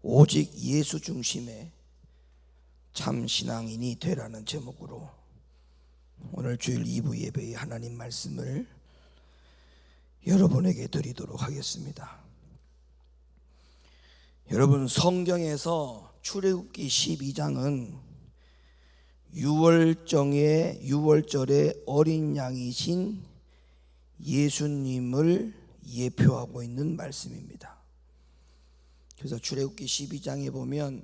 오직 예수 중심의 참 신앙인이 되라는 제목으로 오늘 주일 2부 예배의 하나님 말씀을 여러분에게 드리도록 하겠습니다. 여러분, 성경에서 출애굽기 12장은 유월절의 어린 양이신 예수님을 예표하고 있는 말씀입니다. 그래서 출애굽기 12장에 보면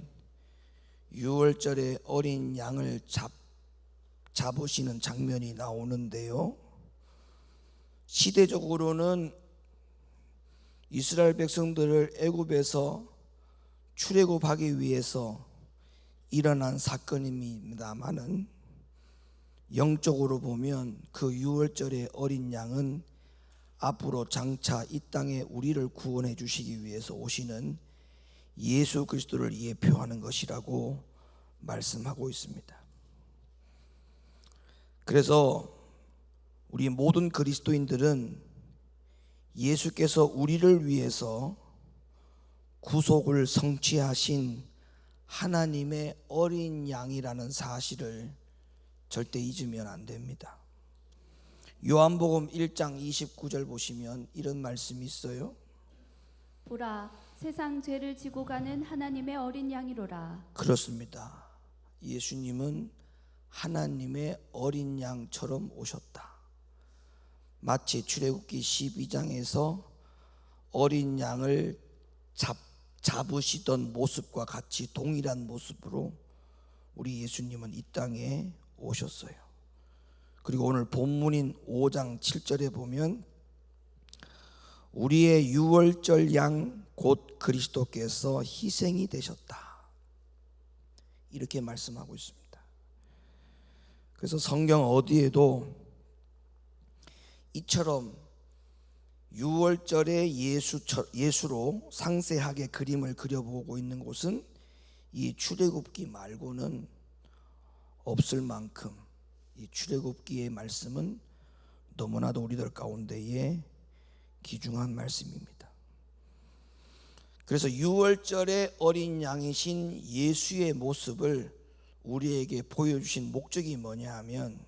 유월절의 어린 양을 잡으시는 장면이 나오는데요, 시대적으로는 이스라엘 백성들을 애굽에서 출애굽하기 위해서 일어난 사건입니다마는 영적으로 보면 그 유월절의 어린 양은 앞으로 장차 이 땅에 우리를 구원해 주시기 위해서 오시는 예수 그리스도를 예표하는 것이라고 말씀하고 있습니다. 그래서 우리 모든 그리스도인들은 예수께서 우리를 위해서 구속을 성취하신 하나님의 어린 양이라는 사실을 절대 잊으면 안 됩니다. 요한복음 1장 29절 보시면 이런 말씀이 있어요. 보라, 세상 죄를 지고 가는 하나님의 어린 양이로라. 그렇습니다. 예수님은 하나님의 어린 양처럼 오셨다. 마치 출애굽기 12장에서 어린 양을 잡으시던 모습과 같이 동일한 모습으로 우리 예수님은 이 땅에 오셨어요. 그리고 오늘 본문인 5장 7절에 보면 우리의 유월절 양 곧 그리스도께서 희생이 되셨다, 이렇게 말씀하고 있습니다. 그래서 성경 어디에도 이처럼 유월절의 예수로 상세하게 그림을 그려보고 있는 곳은 이 출애굽기 말고는 없을 만큼 이 출애굽기의 말씀은 너무나도 우리들 가운데에 귀중한 말씀입니다. 그래서 유월절의 어린 양이신 예수의 모습을 우리에게 보여주신 목적이 뭐냐 하면,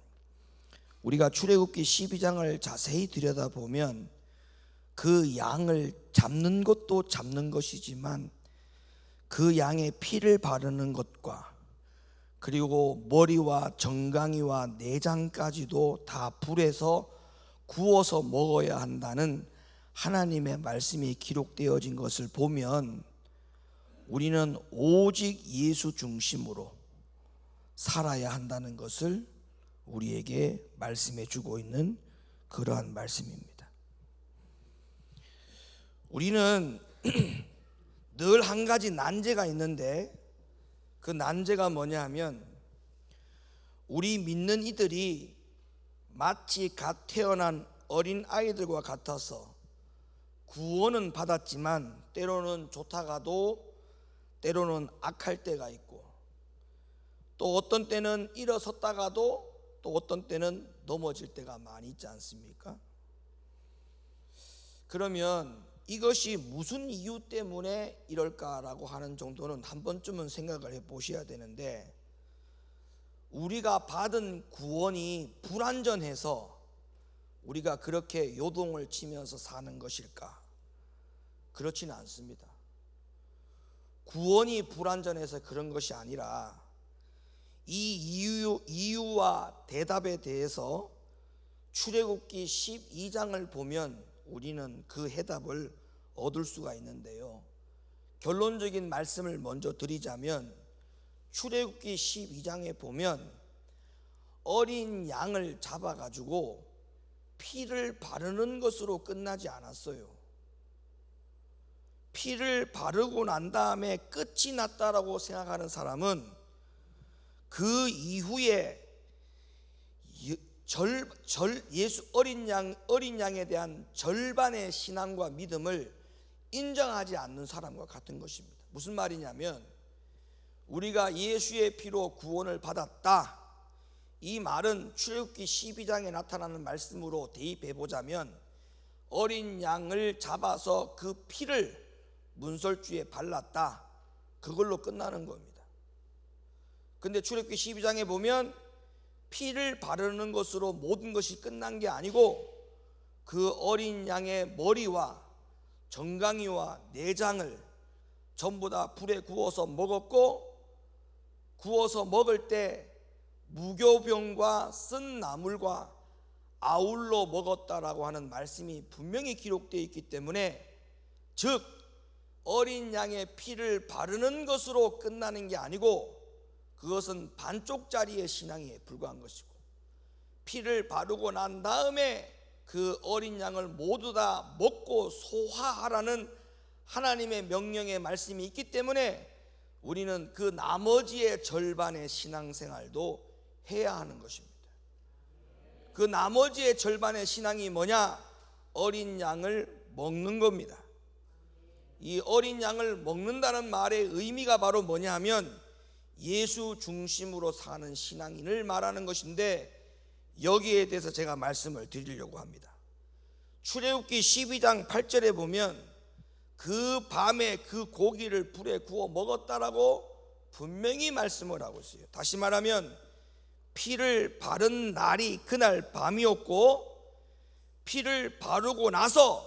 우리가 출애굽기 12장을 자세히 들여다보면 그 양을 잡는 것도 잡는 것이지만 그 양의 피를 바르는 것과 그리고 머리와 정강이와 내장까지도 다 불에서 구워서 먹어야 한다는 하나님의 말씀이 기록되어진 것을 보면 우리는 오직 예수 중심으로 살아야 한다는 것을 우리에게 말씀해 주고 있는 그러한 말씀입니다. 우리는 늘 한 가지 난제가 있는데, 그 난제가 뭐냐 하면 우리 믿는 이들이 마치 갓 태어난 어린 아이들과 같아서 구원은 받았지만 때로는 좋다가도 때로는 악할 때가 있고, 또 어떤 때는 일어섰다가도 또 어떤 때는 넘어질 때가 많이 있지 않습니까? 그러면 이것이 무슨 이유 때문에 이럴까라고 하는 정도는 한 번쯤은 생각을 해 보셔야 되는데, 우리가 받은 구원이 불완전해서 우리가 그렇게 요동을 치면서 사는 것일까? 그렇지는 않습니다. 구원이 불완전해서 그런 것이 아니라 이 이유와 대답에 대해서 출애굽기 12장을 보면 우리는 그 해답을 얻을 수가 있는데요, 결론적인 말씀을 먼저 드리자면 출애굽기 12장에 보면 어린 양을 잡아가지고 피를 바르는 것으로 끝나지 않았어요. 피를 바르고 난 다음에 끝이 났다라고 생각하는 사람은 그 이후에 예수 어린 양에 대한 절반의 신앙과 믿음을 인정하지 않는 사람과 같은 것입니다. 무슨 말이냐면, 우리가 예수의 피로 구원을 받았다, 이 말은 출애굽기 12장에 나타나는 말씀으로 대입해 보자면 어린 양을 잡아서 그 피를 문설주에 발랐다, 그걸로 끝나는 겁니다. 근데 출애굽기 12장에 보면 피를 바르는 것으로 모든 것이 끝난 게 아니고 그 어린 양의 머리와 정강이와 내장을 전부 다 불에 구워서 먹었고, 구워서 먹을 때 무교병과 쓴 나물과 아울러 먹었다라고 하는 말씀이 분명히 기록되어 있기 때문에, 즉 어린 양의 피를 바르는 것으로 끝나는 게 아니고 그것은 반쪽짜리의 신앙에 불과한 것이고, 피를 바르고 난 다음에 그 어린 양을 모두 다 먹고 소화하라는 하나님의 명령의 말씀이 있기 때문에 우리는 그 나머지의 절반의 신앙생활도 해야 하는 것입니다. 그 나머지의 절반의 신앙이 뭐냐? 어린 양을 먹는 겁니다. 이 어린 양을 먹는다는 말의 의미가 바로 뭐냐 하면 예수 중심으로 사는 신앙인을 말하는 것인데, 여기에 대해서 제가 말씀을 드리려고 합니다. 출애굽기 12장 8절에 보면 그 밤에 그 고기를 불에 구워 먹었다라고 분명히 말씀을 하고 있어요. 다시 말하면 피를 바른 날이 그날 밤이었고, 피를 바르고 나서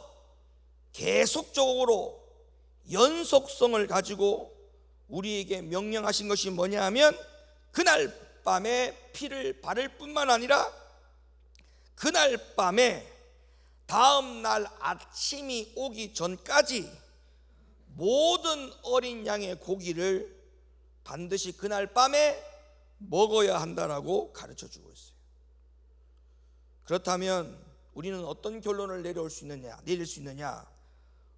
계속적으로 연속성을 가지고 우리에게 명령하신 것이 뭐냐 하면, 그날 밤에 피를 바를 뿐만 아니라 그날 밤에 다음 날 아침이 오기 전까지 모든 어린 양의 고기를 반드시 그날 밤에 먹어야 한다라고 가르쳐 주고 있어요. 그렇다면 우리는 어떤 결론을 내릴 수 있느냐?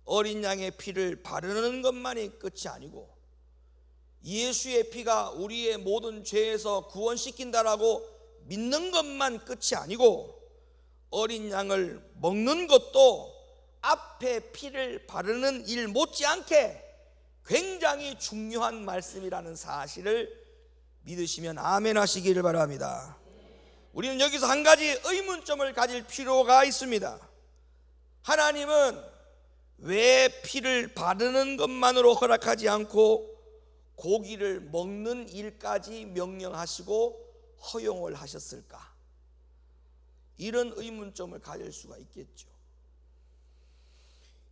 어린 양의 피를 바르는 것만이 끝이 아니고 예수의 피가 우리의 모든 죄에서 구원시킨다라고 믿는 것만 끝이 아니고, 어린 양을 먹는 것도 앞에 피를 바르는 일 못지않게 굉장히 중요한 말씀이라는 사실을 믿으시면 아멘 하시기를 바랍니다. 우리는 여기서 한 가지 의문점을 가질 필요가 있습니다. 하나님은 왜 피를 바르는 것만으로 허락하지 않고 고기를 먹는 일까지 명령하시고 허용을 하셨을까? 이런 의문점을 가질 수가 있겠죠.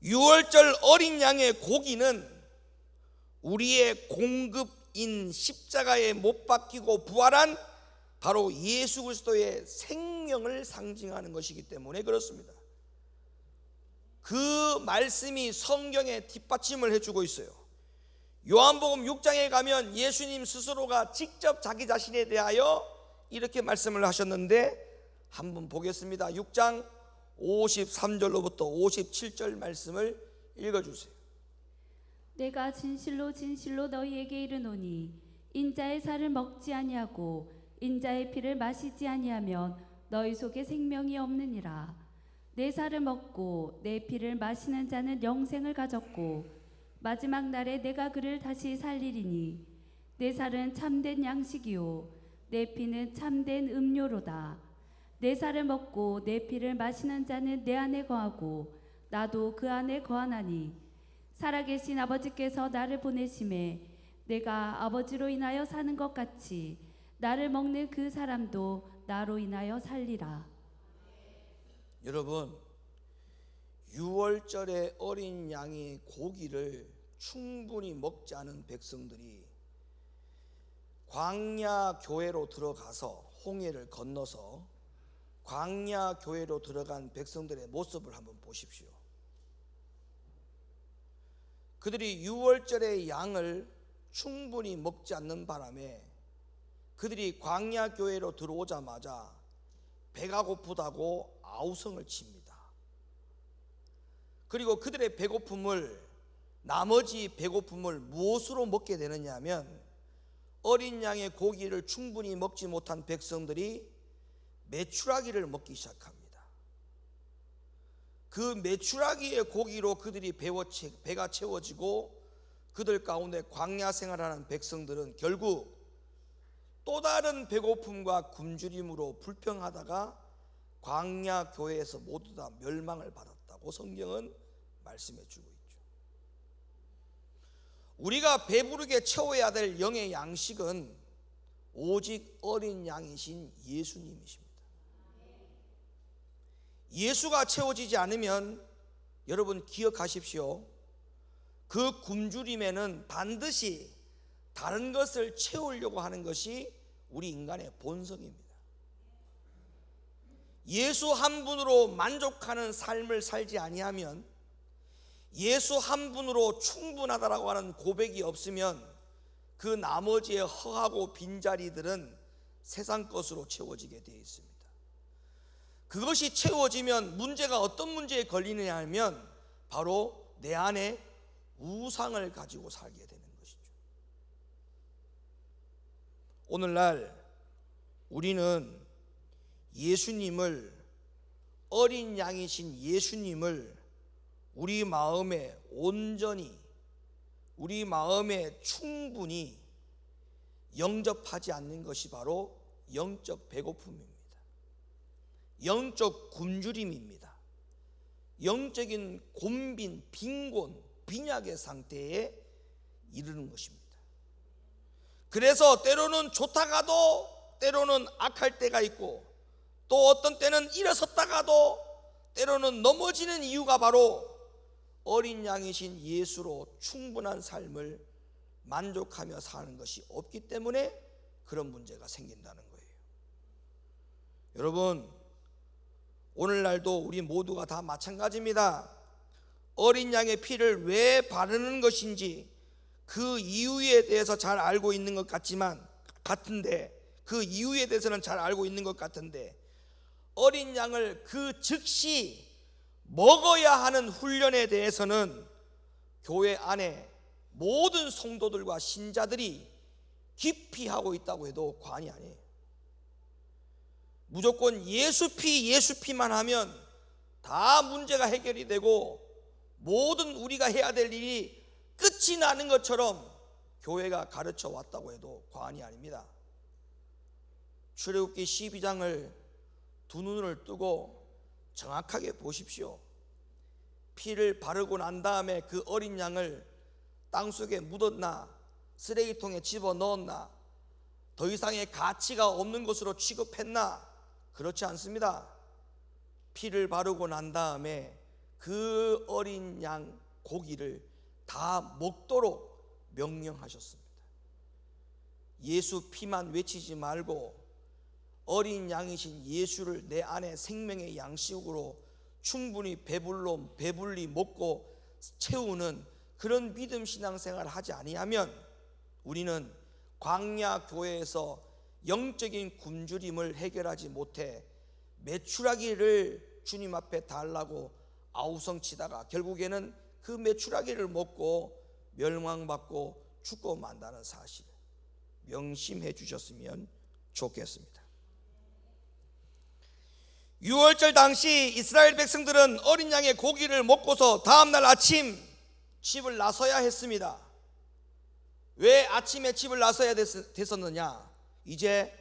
유월절 어린 양의 고기는 우리의 공급인 십자가에 못 박히고 부활한 바로 예수 그리스도의 생명을 상징하는 것이기 때문에 그렇습니다. 그 말씀이 성경에 뒷받침을 해주고 있어요. 요한복음 6장에 가면 예수님 스스로가 직접 자기 자신에 대하여 이렇게 말씀을 하셨는데, 한번 보겠습니다. 6장 53절로부터 57절 말씀을 읽어주세요. 내가 진실로 진실로 너희에게 이르노니 인자의 살을 먹지 아니하고 인자의 피를 마시지 아니하면 너희 속에 생명이 없느니라. 내 살을 먹고 내 피를 마시는 자는 영생을 가졌고 마지막 날에 내가 그를 다시 살리리니 내 살은 참된 양식이요 내 피는 참된 음료로다. 내 살을 먹고 내 피를 마시는 자는 내 안에 거하고 나도 그 안에 거하나니 살아계신 아버지께서 나를 보내심에 내가 아버지로 인하여 사는 것 같이 나를 먹는 그 사람도 나로 인하여 살리라. 여러분, 유월절에 어린 양의 고기를 충분히 먹지 않은 백성들이 광야 교회로 들어가서 홍해를 건너서 광야 교회로 들어간 백성들의 모습을 한번 보십시오. 그들이 유월절의 양을 충분히 먹지 않는 바람에 그들이 광야 교회로 들어오자마자 배가 고프다고 아우성을 칩니다. 그리고 그들의 나머지 배고픔을 무엇으로 먹게 되느냐 하면, 어린 양의 고기를 충분히 먹지 못한 백성들이 메추라기를 먹기 시작합니다. 그 메추라기의 고기로 그들이 배가 채워지고 그들 가운데 광야 생활하는 백성들은 결국 또 다른 배고픔과 굶주림으로 불평하다가 광야 교회에서 모두 다 멸망을 받았다고 성경은 말씀해 주고 있죠. 우리가 배부르게 채워야 될 영의 양식은 오직 어린 양이신 예수님이십니다. 예수가 채워지지 않으면 여러분 기억하십시오. 그 굶주림에는 반드시 다른 것을 채우려고 하는 것이 우리 인간의 본성입니다. 예수 한 분으로 만족하는 삶을 살지 아니하면, 예수 한 분으로 충분하다라고 하는 고백이 없으면 그 나머지의 허하고 빈자리들은 세상 것으로 채워지게 되어 있습니다. 그것이 채워지면 문제가 어떤 문제에 걸리느냐 하면 바로 내 안에 우상을 가지고 살게 되는 것이죠. 오늘날 우리는 예수님을, 어린 양이신 예수님을 우리 마음에 온전히, 우리 마음에 충분히 영접하지 않는 것이 바로 영적 배고픔입니다. 영적 굶주림입니다. 영적인 곤빈, 빈곤, 빈약의 상태에 이르는 것입니다. 그래서 때로는 좋다가도 때로는 악할 때가 있고, 또 어떤 때는 일어섰다가도 때로는 넘어지는 이유가 바로 어린 양이신 예수로 충분한 삶을 만족하며 사는 것이 없기 때문에 그런 문제가 생긴다는 거예요. 여러분, 오늘날도 우리 모두가 다 마찬가지입니다. 어린 양의 피를 왜 바르는 것인지 그 이유에 대해서 잘 알고 있는 것 같은데, 그 이유에 대해서는 잘 알고 있는 것 같은데, 어린 양을 그 즉시 먹어야 하는 훈련에 대해서는 교회 안에 모든 성도들과 신자들이 깊이 하고 있다고 해도 과언이 아니에요. 무조건 예수피만 하면 다 문제가 해결이 되고 모든 우리가 해야 될 일이 끝이 나는 것처럼 교회가 가르쳐 왔다고 해도 과언이 아닙니다. 출애굽기 12장을 두 눈을 뜨고 정확하게 보십시오. 피를 바르고 난 다음에 그 어린 양을 땅속에 묻었나 쓰레기통에 집어넣었나, 더 이상의 가치가 없는 것으로 취급했나? 그렇지 않습니다. 피를 바르고 난 다음에 그 어린 양 고기를 다 먹도록 명령하셨습니다. 예수 피만 외치지 말고 어린 양이신 예수를 내 안에 생명의 양식으로 충분히 배불리 먹고 채우는 그런 믿음 신앙생활을 하지 아니하면 우리는 광야 교회에서 영적인 굶주림을 해결하지 못해 메추라기를 주님 앞에 달라고 아우성치다가 결국에는 그 메추라기를 먹고 멸망받고 죽고 만다는 사실 명심해 주셨으면 좋겠습니다. 유월절 당시 이스라엘 백성들은 어린 양의 고기를 먹고서 다음날 아침 집을 나서야 했습니다. 왜 아침에 집을 나서야 됐었느냐? 이제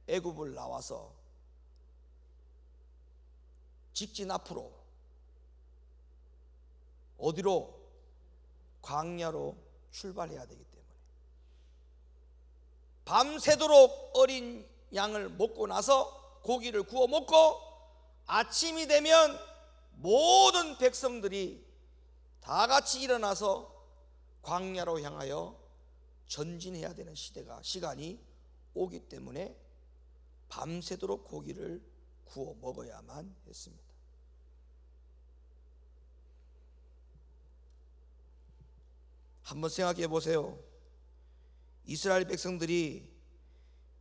애굽을 나와서 직진 앞으로 어디로? 광야로 출발해야 되기 때문에 밤새도록 어린 양을 먹고 나서 고기를 구워 먹고 아침이 되면 모든 백성들이 다 같이 일어나서 광야로 향하여 전진해야 되는 시간이 오기 때문에 밤새도록 고기를 구워 먹어야만 했습니다. 한번 생각해 보세요. 이스라엘 백성들이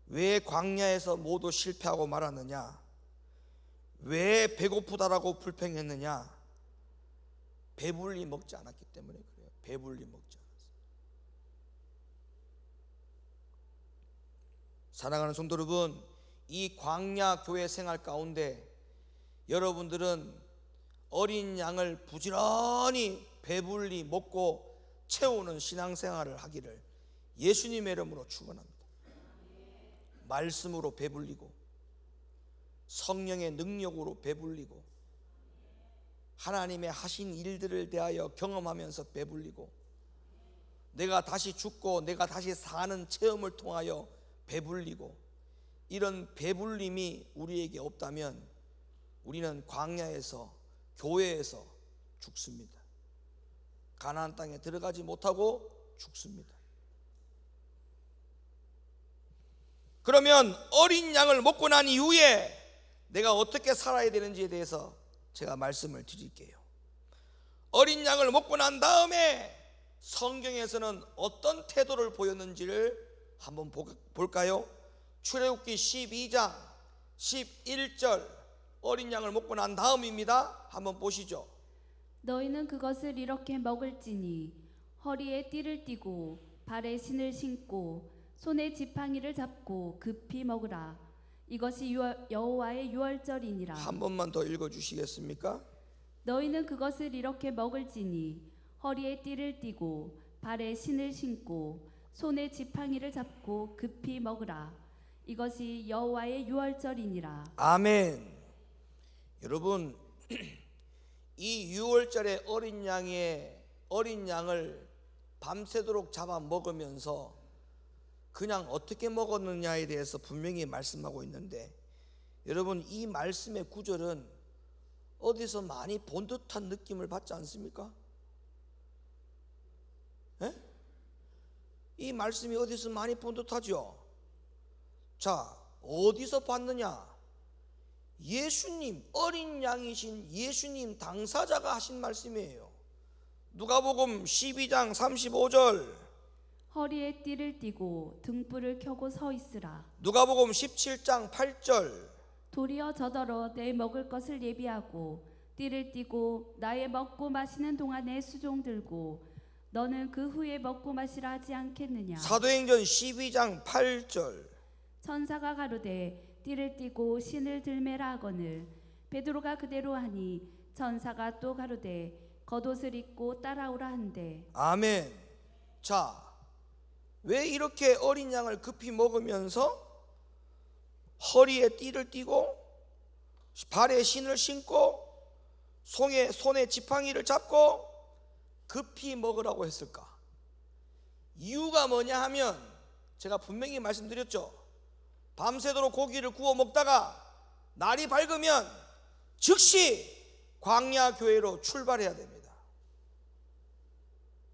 왜 광야에서 모두 실패하고 말았느냐? 왜 배고프다라고 불평했느냐? 배불리 먹지 않았기 때문에 그래요. 배불리 먹지 않았어요. 사랑하는 성도 여러분, 이 광야 교회 생활 가운데 여러분들은 어린 양을 부지런히 배불리 먹고 채우는 신앙생활을 하기를 예수님의 이름으로 축원합니다. 말씀으로 배불리고 성령의 능력으로 배불리고 하나님의 하신 일들을 대하여 경험하면서 배불리고 내가 다시 죽고 내가 다시 사는 체험을 통하여 배불리고, 이런 배불림이 우리에게 없다면 우리는 광야에서, 교회에서 죽습니다. 가나안 땅에 들어가지 못하고 죽습니다. 그러면 어린 양을 먹고 난 이후에 내가 어떻게 살아야 되는지에 대해서 제가 말씀을 드릴게요. 어린 양을 먹고 난 다음에 성경에서는 어떤 태도를 보였는지를 한번 볼까요? 출애굽기 12장 11절, 어린 양을 먹고 난 다음입니다. 한번 보시죠. 너희는 그것을 이렇게 먹을지니 허리에 띠를 띠고 발에 신을 신고 손에 지팡이를 잡고 급히 먹으라. 이것이 여호와의 유월절이니라. 한 번만 더 읽어주시겠습니까? 너희는 그것을 이렇게 먹을지니 허리에 띠를 띠고 발에 신을 신고 손에 지팡이를 잡고 급히 먹으라. 이것이 여호와의 유월절이니라. 아멘. 여러분, 이 유월절의 어린 양을 밤새도록 잡아 먹으면서 그냥 어떻게 먹었느냐에 대해서 분명히 말씀하고 있는데, 여러분, 이 말씀의 구절은 어디서 많이 본 듯한 느낌을 받지 않습니까? 에? 이 말씀이 어디서 많이 본 듯하죠? 자, 어디서 봤느냐? 예수님, 어린 양이신 예수님 당사자가 하신 말씀이에요. 누가복음 12장 35절, 허리에 띠를 띠고 등불을 켜고 서 있으라. 누가복음 17장 8절, 도리어 저더러 내 먹을 것을 예비하고 띠를 띠고 나의 먹고 마시는 동안에 수종 들고 너는 그 후에 먹고 마시라 하지 않겠느냐. 사도행전 12장 8절, 천사가 가로되 띠를 띠고 신을 들매라 하거늘 베드로가 그대로 하니 천사가 또 가로되 겉옷을 입고 따라오라 한대. 아멘. 자, 왜 이렇게 어린 양을 급히 먹으면서 허리에 띠를 띠고 발에 신을 신고 손에 지팡이를 잡고 급히 먹으라고 했을까? 이유가 뭐냐 하면 제가 분명히 말씀드렸죠. 밤새도록 고기를 구워 먹다가 날이 밝으면 즉시 광야 교회로 출발해야 됩니다.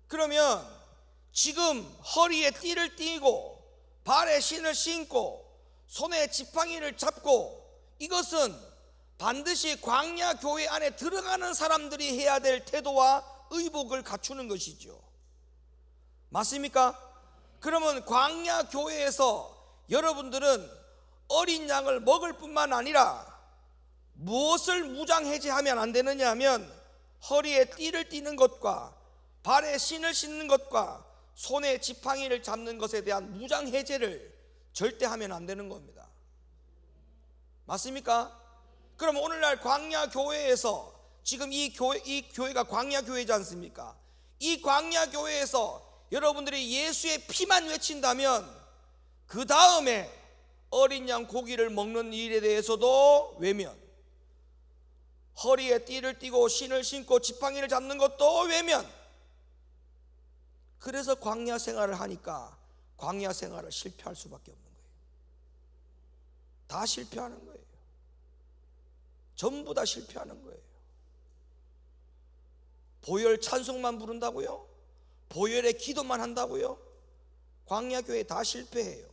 그러면 지금 허리에 띠를 띠고 발에 신을 신고 손에 지팡이를 잡고, 이것은 반드시 광야 교회 안에 들어가는 사람들이 해야 될 태도와 의복을 갖추는 것이죠. 맞습니까? 그러면 광야 교회에서 여러분들은 어린 양을 먹을 뿐만 아니라 무엇을 무장해제하면 안 되느냐 하면 허리에 띠를 띠는 것과 발에 신을 신는 것과 손에 지팡이를 잡는 것에 대한 무장해제를 절대 하면 안 되는 겁니다. 맞습니까? 그럼 오늘날 광야 교회에서 지금 이 교회가 광야 교회지 않습니까? 이 광야 교회에서 여러분들이 예수의 피만 외친다면 그 다음에 어린 양 고기를 먹는 일에 대해서도 외면, 허리에 띠를 띠고 신을 신고 지팡이를 잡는 것도 외면. 그래서 광야 생활을 하니까 광야 생활을 실패할 수밖에 없는 거예요. 다 실패하는 거예요. 전부 다 실패하는 거예요. 보혈 찬송만 부른다고요? 보혈의 기도만 한다고요? 광야 교회 다 실패해요.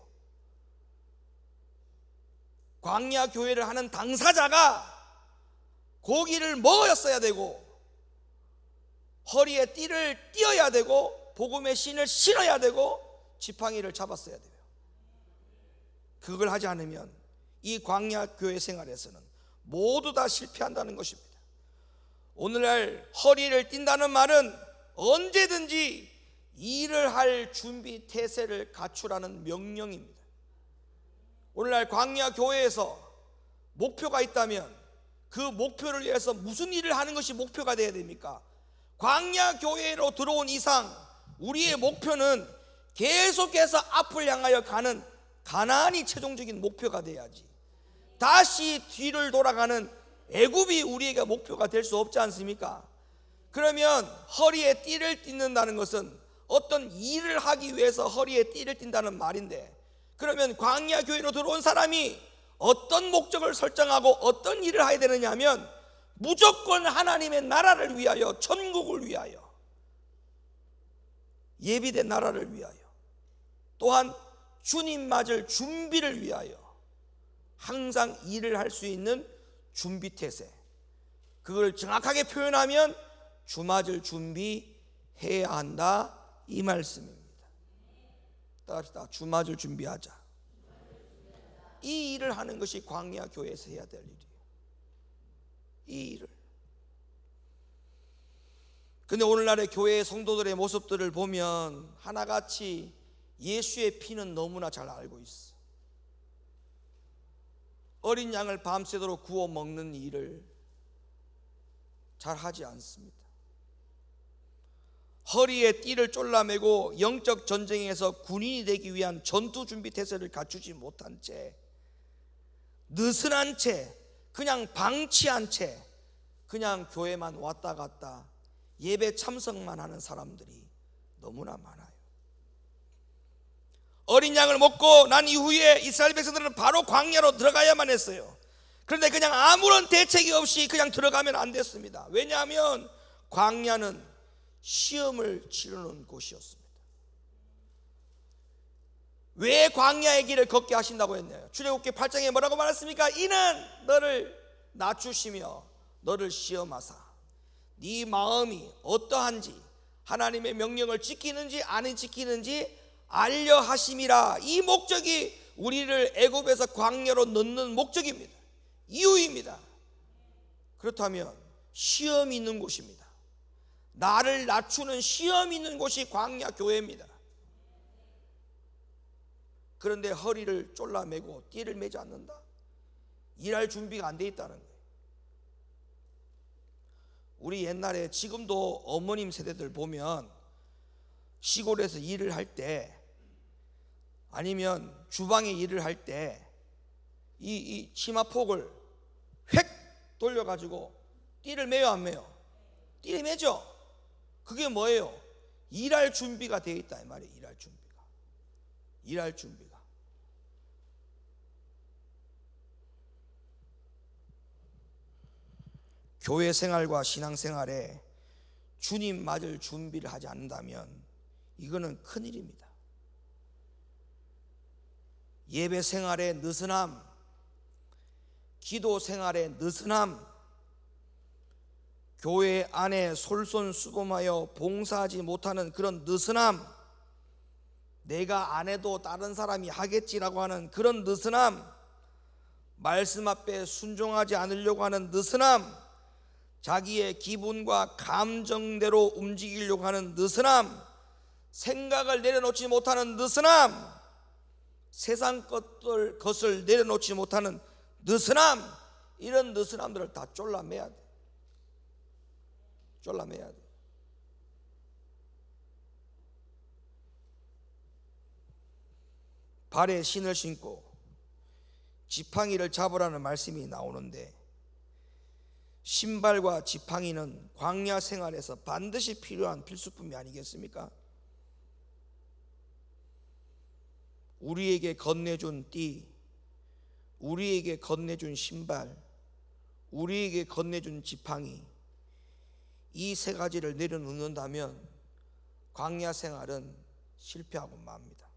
광야 교회를 하는 당사자가 고기를 먹었어야 되고 허리에 띠를 띄어야 되고 복음의 신을 신어야 되고 지팡이를 잡았어야 돼요. 그걸 하지 않으면 이 광야 교회 생활에서는 모두 다 실패한다는 것입니다. 오늘날 허리를 띈다는 말은 언제든지 일을 할 준비 태세를 갖추라는 명령입니다. 오늘날 광야 교회에서 목표가 있다면 그 목표를 위해서 무슨 일을 하는 것이 목표가 되어야 됩니까? 광야 교회로 들어온 이상 우리의 목표는 계속해서 앞을 향하여 가는 가나안이 최종적인 목표가 돼야지, 다시 뒤를 돌아가는 애굽이 우리에게 목표가 될 수 없지 않습니까? 그러면 허리에 띠를 띠는다는 것은 어떤 일을 하기 위해서 허리에 띠를 띈다는 말인데, 그러면 광야 교회로 들어온 사람이 어떤 목적을 설정하고 어떤 일을 해야 되느냐 하면 무조건 하나님의 나라를 위하여, 천국을 위하여, 예비된 나라를 위하여, 또한 주님 맞을 준비를 위하여 항상 일을 할 수 있는 준비태세, 그걸 정확하게 표현하면 주 맞을 준비해야 한다, 이 말씀입니다. 따라합시다. 주 맞을 준비하자. 이 일을 하는 것이 광야 교회에서 해야 될 일이에요. 이 일을. 근데 오늘날의 교회의 성도들의 모습들을 보면 하나같이 예수의 피는 너무나 잘 알고 있어. 어린 양을 밤새도록 구워 먹는 일을 잘 하지 않습니다. 허리에 띠를 쫄라매고 영적 전쟁에서 군인이 되기 위한 전투 준비 태세를 갖추지 못한 채, 느슨한 채, 그냥 방치한 채 그냥 교회만 왔다 갔다 예배 참석만 하는 사람들이 너무나 많아요. 어린 양을 먹고 난 이후에 이스라엘 백성들은 바로 광야로 들어가야만 했어요. 그런데 그냥 아무런 대책이 없이 그냥 들어가면 안 됐습니다. 왜냐하면 광야는 시험을 치르는 곳이었습니다. 왜 광야의 길을 걷게 하신다고 했나요? 출애굽기 8장에 뭐라고 말했습니까? 이는 너를 낮추시며 너를 시험하사 네 마음이 어떠한지, 하나님의 명령을 지키는지 안 지키는지 알려 하심이라. 이 목적이 우리를 애굽에서 광야로 넣는 목적입니다. 이유입니다. 그렇다면 시험이 있는 곳입니다. 나를 낮추는 시험이 있는 곳이 광야 교회입니다. 그런데 허리를 쫄라매고 띠를 매지 않는다? 일할 준비가 안 돼 있다는 거예요. 우리 옛날에, 지금도 어머님 세대들 보면 시골에서 일을 할 때, 아니면 주방에 일을 할 때 이 치마폭을 획 돌려가지고 띠를 매요, 안 매요? 띠를 매죠. 그게 뭐예요? 일할 준비가 되어 있다 이 말이에요. 일할 준비가. 교회 생활과 신앙 생활에 주님 맞을 준비를 하지 않는다면 이거는 큰일입니다. 예배 생활의 느슨함, 기도 생활의 느슨함, 교회 안에 솔선수범하여 봉사하지 못하는 그런 느슨함, 내가 안 해도 다른 사람이 하겠지라고 하는 그런 느슨함, 말씀 앞에 순종하지 않으려고 하는 느슨함, 자기의 기분과 감정대로 움직이려고 하는 느슨함, 생각을 내려놓지 못하는 느슨함, 세상 것을 내려놓지 못하는 느슨함, 이런 느슨함들을 다 쫄라매야 돼. 쫄라매야 돼. 발에 신을 신고 지팡이를 잡으라는 말씀이 나오는데, 신발과 지팡이는 광야 생활에서 반드시 필요한 필수품이 아니겠습니까? 우리에게 건네준 띠, 우리에게 건네준 신발, 우리에게 건네준 지팡이, 이 세 가지를 내려놓는다면 광야 생활은 실패하고 맙니다.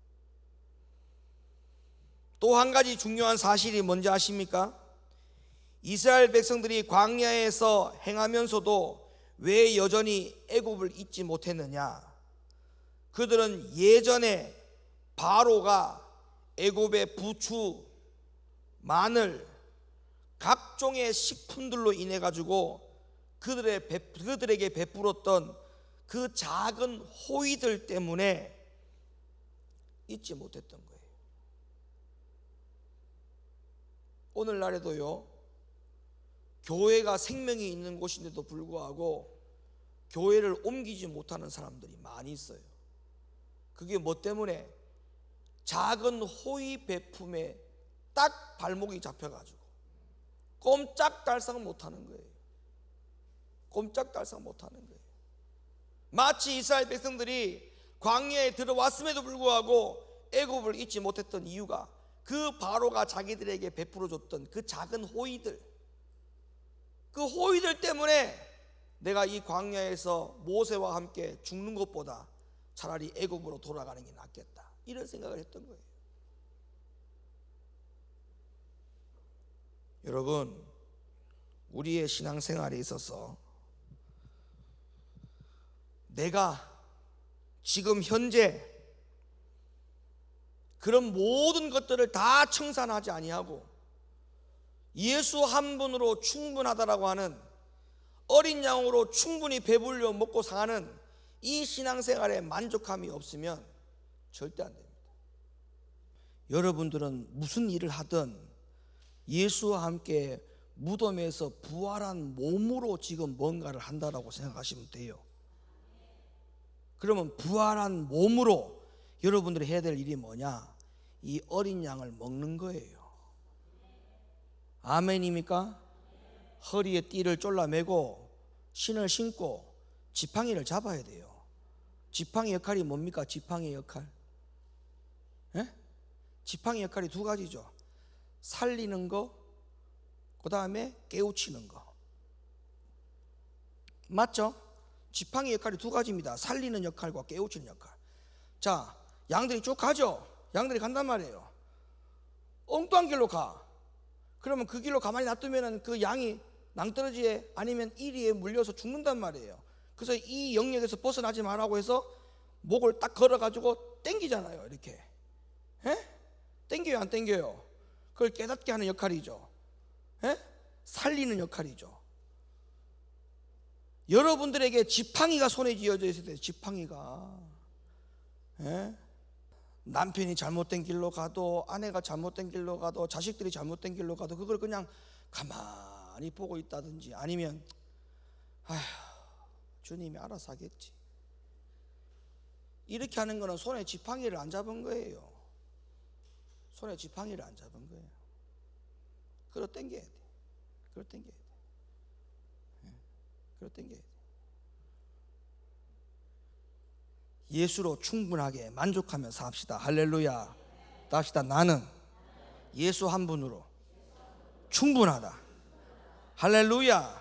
또 한 가지 중요한 사실이 뭔지 아십니까? 이스라엘 백성들이 광야에서 행하면서도 왜 여전히 애굽을 잊지 못했느냐? 그들은 예전에 바로가 애굽의 부추, 마늘, 각종의 식품들로 인해 가지고 그들에게 베풀었던 그 작은 호의들 때문에 잊지 못했던 거예요. 오늘날에도요, 교회가 생명이 있는 곳인데도 불구하고 교회를 옮기지 못하는 사람들이 많이 있어요. 그게 뭐 때문에? 작은 호의 베품에 딱 발목이 잡혀가지고 꼼짝달싹 못하는 거예요. 꼼짝달싹 못하는 거예요. 마치 이스라엘 백성들이 광야에 들어왔음에도 불구하고 애굽을 잊지 못했던 이유가 그 바로가 자기들에게 베풀어 줬던 그 작은 호의들, 그 호의들 때문에 내가 이 광야에서 모세와 함께 죽는 것보다 차라리 애굽으로 돌아가는 게 낫겠다, 이런 생각을 했던 거예요. 여러분, 우리의 신앙생활에 있어서 내가 지금 현재 그런 모든 것들을 다 청산하지 아니하고 예수 한 분으로 충분하다라고 하는, 어린 양으로 충분히 배불려 먹고 사는 이 신앙생활에 만족함이 없으면 절대 안 됩니다. 여러분들은 무슨 일을 하든 예수와 함께 무덤에서 부활한 몸으로 지금 뭔가를 한다라고 생각하시면 돼요. 그러면 부활한 몸으로 여러분들이 해야 될 일이 뭐냐? 이 어린 양을 먹는 거예요. 아멘입니까? 허리에 띠를 졸라매고 신을 신고 지팡이를 잡아야 돼요. 지팡이 역할이 뭡니까? 지팡이의 역할, 지팡이 역할이 두 가지죠. 살리는 거, 그 다음에 깨우치는 거. 맞죠? 지팡이 역할이 두 가지입니다. 살리는 역할과 깨우치는 역할. 자, 양들이 쭉 가죠. 양들이 간단 말이에요. 엉뚱한 길로 가. 그러면 그 길로 가만히 놔두면 그 양이 낭떠러지에 아니면 이리에 물려서 죽는단 말이에요. 그래서 이 영역에서 벗어나지 말라고 해서 목을 딱 걸어가지고 땡기잖아요. 이렇게. 땡겨요, 안 땡겨요? 그걸 깨닫게 하는 역할이죠. 살리는 역할이죠. 여러분들에게 지팡이가 손에 쥐어져 있을 때, 지팡이가 남편이 잘못된 길로 가도, 아내가 잘못된 길로 가도, 자식들이 잘못된 길로 가도 그걸 그냥 가만히 보고 있다든지, 아니면 아휴, 주님이 알아서 하겠지, 이렇게 하는 거는 손에 지팡이를 안 잡은 거예요. 손에 지팡이를 안 잡은 거예요. 끌어 당겨야 돼. 끌어 당겨야 돼. 끌어 당겨야 돼. 예수로 충분하게 만족하면서 합시다. 할렐루야. 다 합시다. 나는 예수 한 분으로 충분하다. 할렐루야.